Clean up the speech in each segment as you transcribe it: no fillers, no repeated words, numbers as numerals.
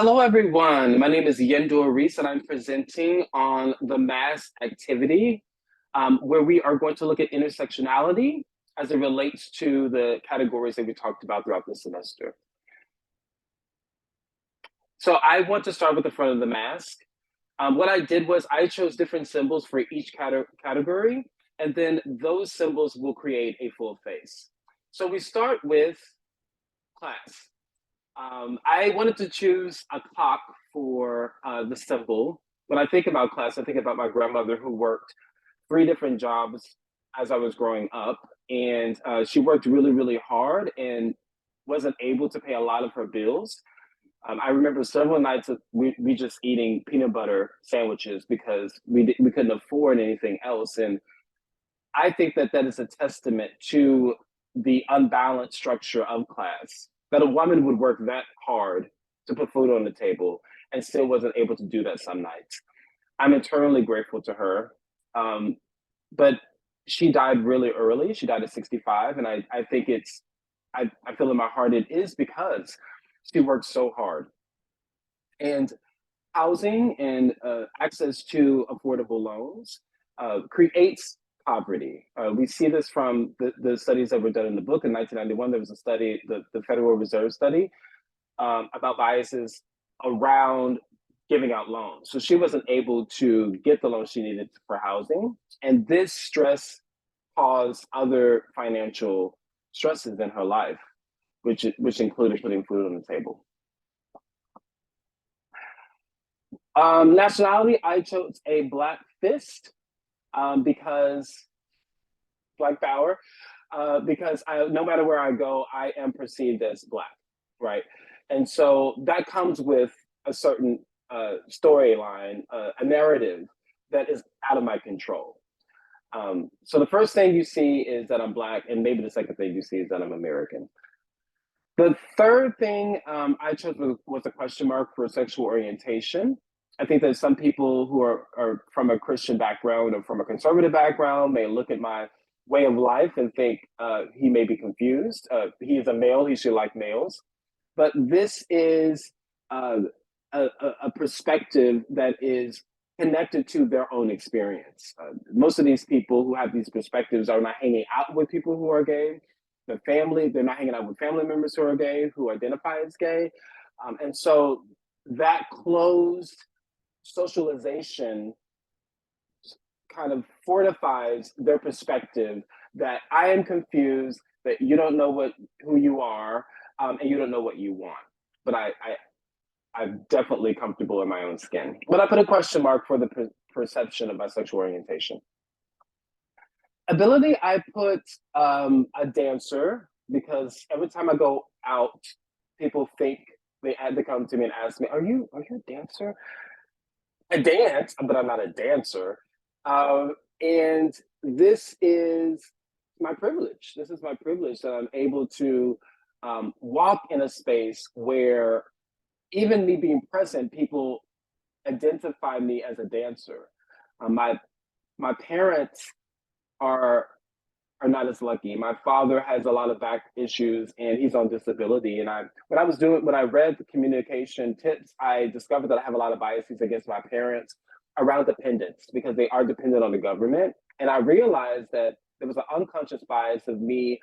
Hello, everyone. My name is Yendor Reese, and I'm presenting on the mass activity, where we are going to look at intersectionality as it relates to the categories that we talked about throughout the semester. So I want to start with the front of the mask. What I did was I chose different symbols for each category, and then those symbols will create a full face. So we start with class. I wanted to choose a clock for the symbol. When I think about class, I think about my grandmother who worked three different jobs as I was growing up. And she worked really, really hard and wasn't able to pay a lot of her bills. I remember several nights of we just eating peanut butter sandwiches because we couldn't afford anything else. And I think that that is a testament to the unbalanced structure of class, that a woman would work that hard to put food on the table and still wasn't able to do that some nights. I'm eternally grateful to her. Um, but she died really early. She died at 65. And I think I feel in my heart it is because she worked so hard. And housing and access to affordable loans creates poverty. We see this from the studies that were done in the book in 1991. There was a study, the Federal Reserve study, about biases around giving out loans. So she wasn't able to get the loan she needed for housing. And this stress caused other financial stresses in her life, which included putting food on the table. Nationality, I chose a black fist because Black Power, because no matter where I go, I am perceived as black, right? And so that comes with a certain storyline, a narrative that is out of my control. So the first thing you see is that I'm black, and maybe the second thing you see is that I'm American. The third thing I chose was a question mark for sexual orientation. I think that some people who are from a Christian background or from a conservative background may look at my way of life and think he may be confused. He is a male, he should like males. But this is a perspective that is connected to their own experience. Most of these people who have these perspectives are not hanging out with people who are gay. They're not hanging out with family members who are gay, who identify as gay. And so that closed socialization kind of fortifies their perspective that I am confused, that you don't know who you are, and you don't know what you want. But I'm definitely comfortable in my own skin. But I put a question mark for the perception of my sexual orientation. Ability, I put a dancer because every time I go out, people think they had to come to me and ask me, are you a dancer?" I dance, but I'm not a dancer. And this is my privilege. This is my privilege that I'm able to walk in a space where even me being present, people identify me as a dancer. My parents are are not as lucky. My father has a lot of back issues and he's on disability. And when I read the communication tips, I discovered that I have a lot of biases against my parents around dependence because they are dependent on the government. And I realized that there was an unconscious bias of me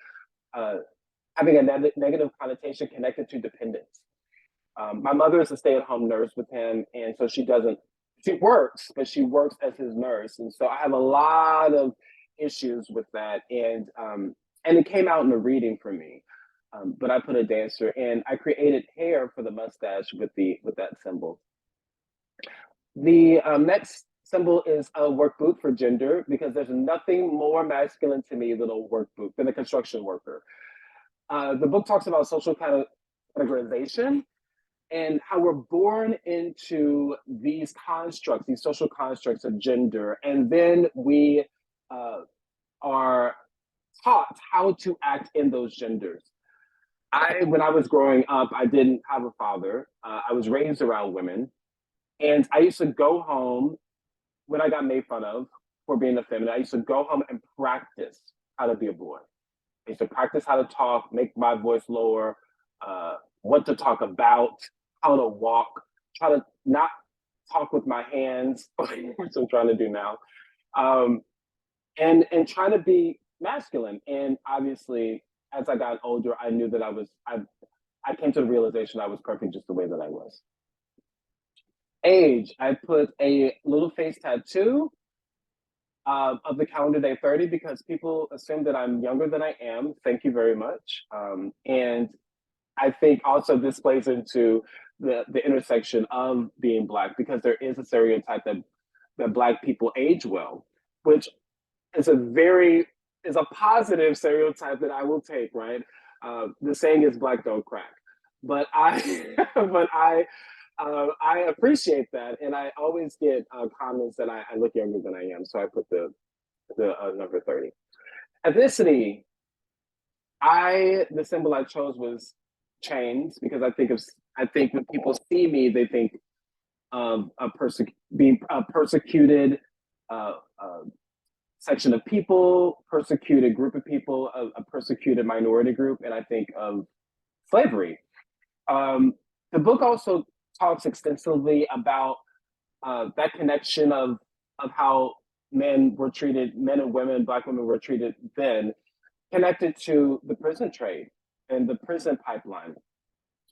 having a negative connotation connected to dependence. My mother is a stay-at-home nurse with him, and so she works, but she works as his nurse. And so I have a lot of issues with that. And it came out in the reading for me. But I put a dancer and I created hair for the mustache with that symbol. The next symbol is a work boot for gender because there's nothing more masculine to me than a work boot, than a construction worker. The book talks about social categorization and how we're born into these constructs, these social constructs of gender, and then we are taught how to act in those genders. When I was growing up, I didn't have a father. I was raised around women, and I used to go home when I got made fun of for being effeminate. I used to go home and practice how to be a boy. I used to practice how to talk, make my voice lower, what to talk about, how to walk. try to not talk with my hands, which I'm trying to do now, um, and trying to be masculine. And obviously, as I got older, I knew that I came to the realization I was perfect just the way that I was. Age, I put a little face tattoo of the calendar day 30 because people assume that I'm younger than I am. Thank you very much. And I think also this plays into the intersection of being Black because there is a stereotype that Black people age well, which is a positive stereotype that I will take, right? The saying is Black don't crack. But I appreciate that, and I always get comments that I look younger than I am, so I put the number 30. Ethnicity, the symbol I chose was chains because I think when people see me, they think of being a persecuted uh, uh, section of people, persecuted group of people, a persecuted minority group, and I think of slavery. The book also talks extensively about that connection of how men and women, Black women were treated then, connected to the prison trade and the prison pipeline,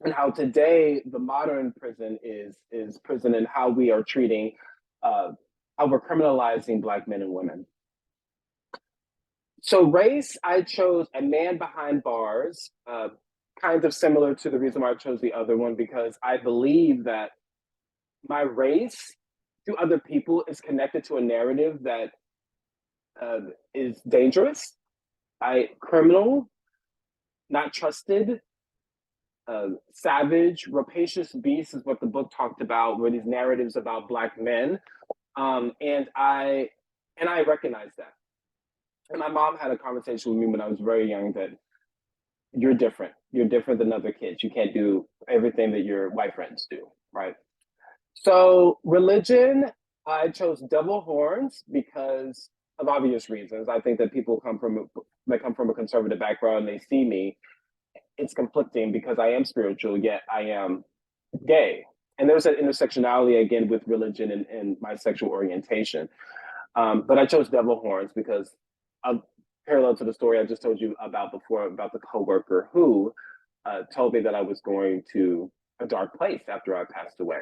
and how today the modern prison is prison and how we are treating, how we're criminalizing Black men and women. So race, I chose a man behind bars, kind of similar to the reason why I chose the other one because I believe that my race to other people is connected to a narrative that is dangerous, criminal, not trusted, savage, rapacious beast is what the book talked about. Were these narratives about Black men, and I recognize that. And my mom had a conversation with me when I was very young that you're different. You're different than other kids. You can't do everything that your white friends do, right? So religion, I chose devil horns because of obvious reasons. I think that people that come from a conservative background, they see me, it's conflicting because I am spiritual, yet I am gay. And there's an intersectionality again with religion and my sexual orientation. But I chose devil horns because of parallel to the story I just told you about before about the coworker who told me that I was going to a dark place after I passed away.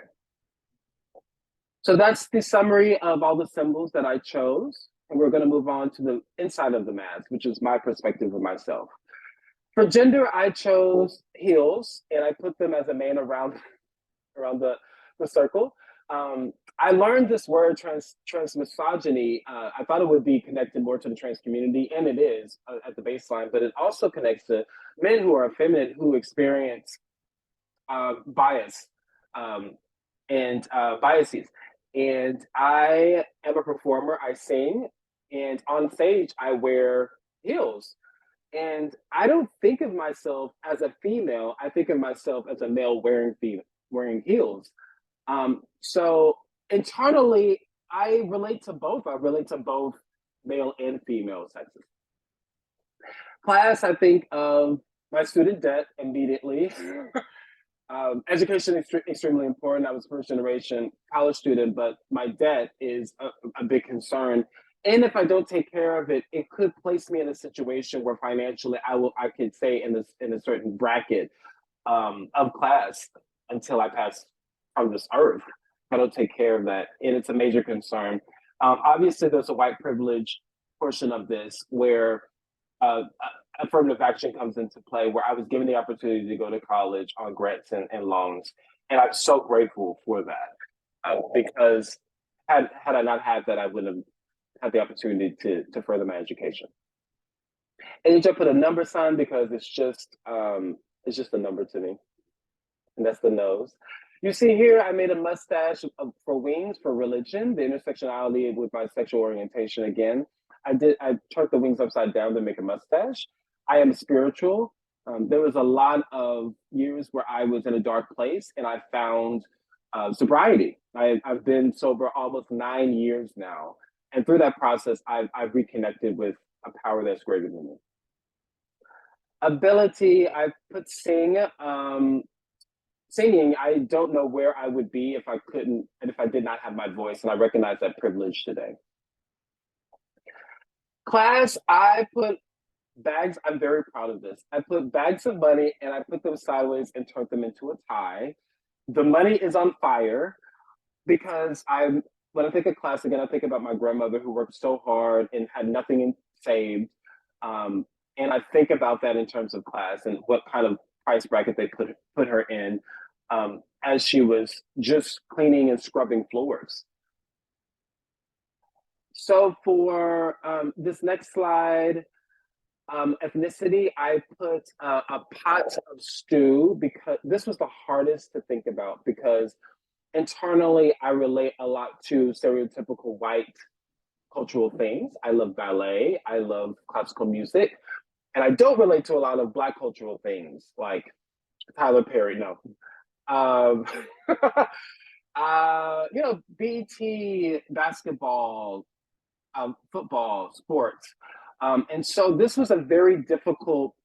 So that's the summary of all the symbols that I chose. And we're going to move on to the inside of the mask, which is my perspective of myself. For gender, I chose heels and I put them as a man around the circle. I learned this word transmisogyny. I thought it would be connected more to the trans community, and it is at the baseline, but it also connects to men who are feminine who experience bias and biases. And I am a performer, I sing, and on stage, I wear heels. And I don't think of myself as a female, I think of myself as a male wearing heels. So internally, I relate to both. I relate to both male and female sexes. Class, I think of my student debt immediately. Education is extremely important. I was first generation college student, but my debt is a big concern. And if I don't take care of it, it could place me in a situation where financially I could stay in a certain bracket of class until I pass from this earth. If I don't take care of that, and it's a major concern. Obviously, there's a white privilege portion of this where affirmative action comes into play, where I was given the opportunity to go to college on grants and loans, and I'm so grateful for that because had I not had that, I wouldn't have had the opportunity to further my education. And you put a number sign because it's just a number to me, and that's the nose. You see here, I made a mustache for wings for religion, the intersectionality with my sexual orientation again. I turned the wings upside down to make a mustache. I am spiritual. There was a lot of years where I was in a dark place and I found sobriety. I've been sober almost 9 years now. And through that process, I've reconnected with a power that's greater than me. Ability, I put sing. singing, I don't know where I would be if I couldn't and if I did not have my voice, and I recognize that privilege today. Class, I put bags. I'm very proud of this. I put bags of money and I put them sideways and turned them into a tie. The money is on fire because I'm when I think of class again, I think about my grandmother who worked so hard and had nothing saved. Um, and I think about that in terms of class and what kind of price bracket they put her in as she was just cleaning and scrubbing floors. So for this next slide, ethnicity, I put a pot of stew because this was the hardest to think about because internally I relate a lot to stereotypical white cultural things. I love ballet, I love classical music, and I don't relate to a lot of black cultural things like Tyler Perry. No, um, BT basketball, football, sports. And so this was very difficult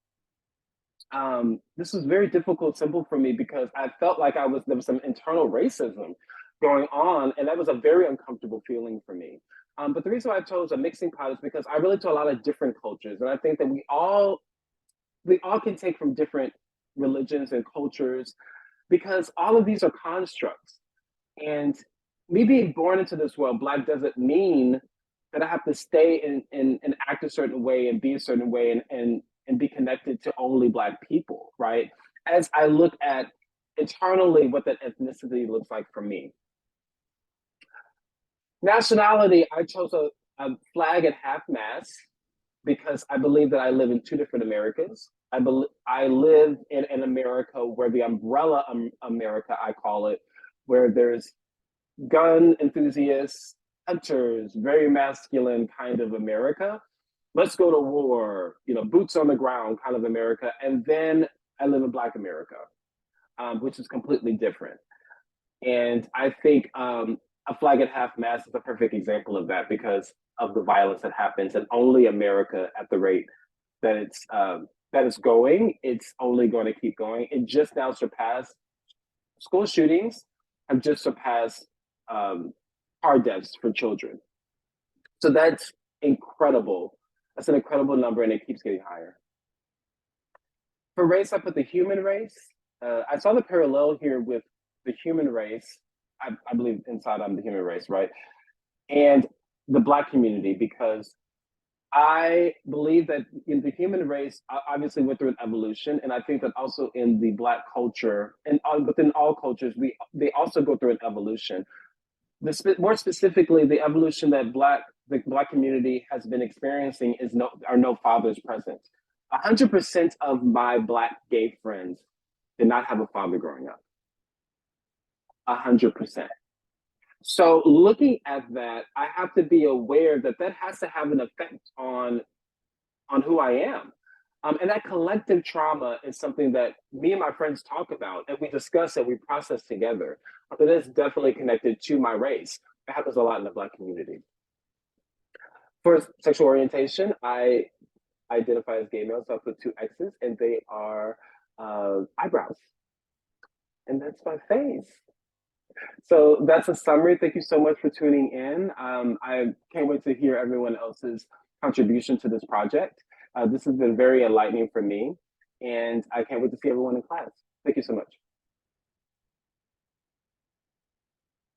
symbol for me because I felt like there was some internal racism going on, and that was a very uncomfortable feeling for me. But the reason why I chose a mixing pot is because I relate to a lot of different cultures, and I think that we all can take from different religions and cultures because all of these are constructs. And me being born into this world, black doesn't mean that I have to stay and act a certain way and be a certain way and be connected to only black people, right? As I look at internally what that ethnicity looks like for me. Nationality, I chose a flag at half mast because I believe that I live in two different Americas. I live in an America where the umbrella America, I call it, where there's gun enthusiasts, hunters, very masculine kind of America. Let's go to war, boots on the ground kind of America. And then I live in Black America, which is completely different. And I think a flag at half mast is a perfect example of that because of the violence that happens, and only America at the rate that it's going, it's only going to keep going. It just now surpassed school shootings have just surpassed car deaths for children. So that's incredible. That's an incredible number, and it keeps getting higher. For race, I put the human race. I saw the parallel here with the human race. I believe inside I'm the human race, right? And the Black community, because I believe that in the human race, obviously went through an evolution, and I think that also in the Black culture and within all cultures, they also go through an evolution. More specifically, the evolution that the Black community has been experiencing are no fathers present. 100% of my Black gay friends did not have a father growing up. 100%. So looking at that, I have to be aware that that has to have an effect on who I am. And that collective trauma is something that me and my friends talk about and we discuss and we process together. But it's definitely connected to my race. It happens a lot in the Black community. For sexual orientation, I identify as gay male, so I put two X's, and they are eyebrows. And that's my face. So that's a summary. Thank you so much for tuning in. I can't wait to hear everyone else's contribution to this project. This has been very enlightening for me, and I can't wait to see everyone in class. Thank you so much.